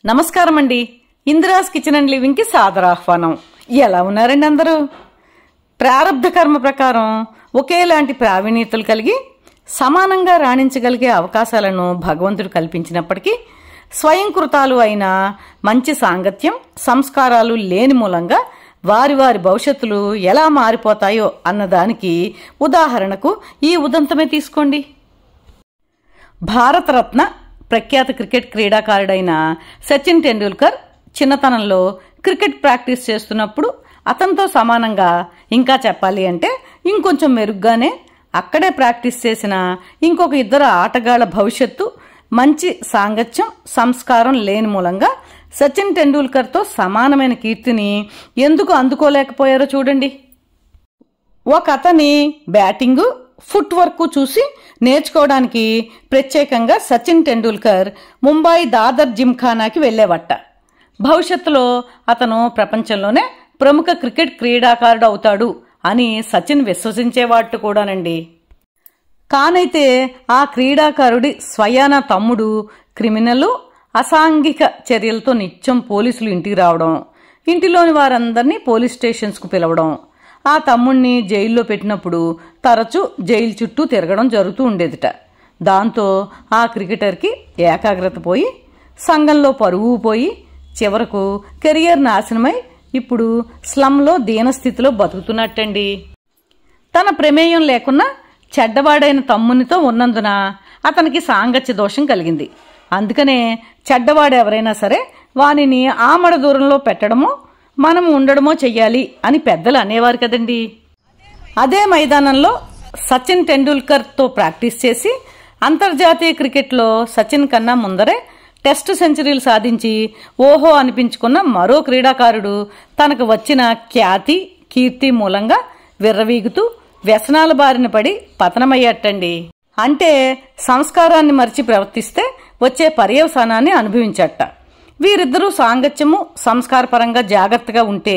నమస్కారం అండి. Indira's kitchen and living కి సాదర ఆహ్వానం. ఎలా ఉన్నారండి అందరూ? ప్రారబ్ధ కర్మ ప్రకారం ఒకేలాంటి ప్రావీణ్యతలు కలిగి సమానంగా రాణించగలిగే అవకాశాలను భగవంతుడు కల్పించినప్పటికీ స్వయంకృతాలు అయిన మంచి సాంగత్యం సంస్కారాలు లేని మూలంగా వారి వారి భవిష్యత్తులు ఎలా మారిపోతాయో అన్నదానికి ఉదాహరణకు ఈ ఉదంతమే తీసుకోండి. భారతరత్న ప్రఖ్యాత క్రికెట్ క్రీడాకారుడైన సచిన్ టెండూల్కర్ చిన్నతనంలో క్రికెట్ ప్రాక్టీస్ చేస్తున్నప్పుడు అతనితో సమానంగా, ఇంకా చెప్పాలి అంటే ఇంకొంచెం మెరుగ్గానే అక్కడే ప్రాక్టీస్ చేసిన ఇంకొక ఇద్దరు ఆటగాళ్ల భవిష్యత్తు మంచి సాంగత్యం సంస్కారం లేని మూలంగా సచిన్ టెండూల్కర్తో సమానమైన కీర్తిని ఎందుకు అందుకోలేకపోయారో చూడండి. ఒక అతని బ్యాటింగు ఫుట్ వర్క్ చూసి నేర్చుకోవడానికి ప్రత్యేకంగా సచిన్ టెండూల్కర్ ముంబై దాదర్ జిమ్ఖానాకి వెళ్లేవట. భవిష్యత్తులో అతను ప్రపంచంలోనే ప్రముఖ క్రికెట్ క్రీడాకారుడు అవుతాడు అని సచిన్ విశ్వసించేవాడు కూడానండి. కానైతే ఆ క్రీడాకారుడి స్వయాన తమ్ముడు క్రిమినల్ అసాంఘిక చర్యలతో నిత్యం పోలీసులు ఇంటికి రావడం, ఇంటిలోని వారందరినీ పోలీస్ స్టేషన్స్కు పిలవడం, ఆ తమ్ముణ్ణి జైల్లో పెట్టినప్పుడు తరచూ జైలు చుట్టూ తిరగడం జరుగుతూ ఉండేదిట. దాంతో ఆ క్రికెటర్కి ఏకాగ్రత పోయి సంఘంలో పరువు పోయి చివరకు కెరియర్ నాశనమై ఇప్పుడు స్లంలో దీనస్థితిలో బతుకుతున్నట్టండి. తన ప్రమేయం లేకున్నా చెడ్డవాడైన తమ్మునితో ఉన్నందున అతనికి సాంగత్య దోషం కలిగింది. అందుకనే చెడ్డవాడెవరైనా సరే వానిని ఆమడ దూరంలో పెట్టడమో మనం ఉండడమో చెయ్యాలి అని పెద్దలు అనేవారు కదండి. అదే మైదానంలో సచిన్ టెండూల్కర్తో ప్రాక్టీస్ చేసి అంతర్జాతీయ క్రికెట్లో సచిన్ కన్నా ముందరే టెస్టు సెంచరీలు సాధించి ఓహో అనిపించుకున్న మరో క్రీడాకారుడు తనకు వచ్చిన ఖ్యాతి కీర్తి మూలంగా విర్రవీగుతూ వ్యసనాల బారిన పడి పతనమయ్యట్టండి. అంటే సంస్కారాన్ని మరిచి ప్రవర్తిస్తే వచ్చే పర్యవసానాన్ని అనుభవించట. వీరిద్దరూ సాంగత్యము సంస్కారపరంగా జాగ్రత్తగా ఉంటే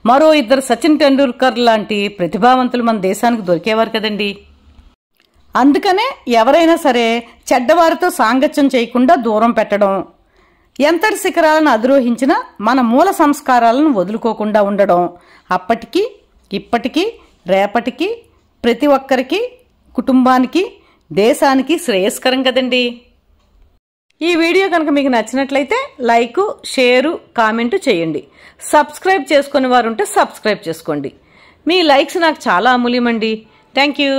మరో ఇద్దరు సచిన్ టెండూల్కర్ లాంటి ప్రతిభావంతులు మన దేశానికి దొరికేవారు కదండి. అందుకనే ఎవరైనా సరే చెడ్డవారితో సాంగత్యం చేయకుండా దూరం పెట్టడం, ఎంతటి శిఖరాలను అధిరోహించినా మన మూల సంస్కారాలను వదులుకోకుండా ఉండడం అప్పటికీ ఇప్పటికీ రేపటికి ప్రతి ఒక్కరికి కుటుంబానికి దేశానికి శ్రేయస్కరం కదండి. ఈ వీడియో కనుక మీకు నచ్చినట్లయితే లైక్ షేరు కామెంటు చేయండి. సబ్స్క్రైబ్ చేసుకునే వారు ఉంటే సబ్స్క్రైబ్ చేసుకోండి. మీ లైక్స్ నాకు చాలా అమూల్యమండి. Thank you.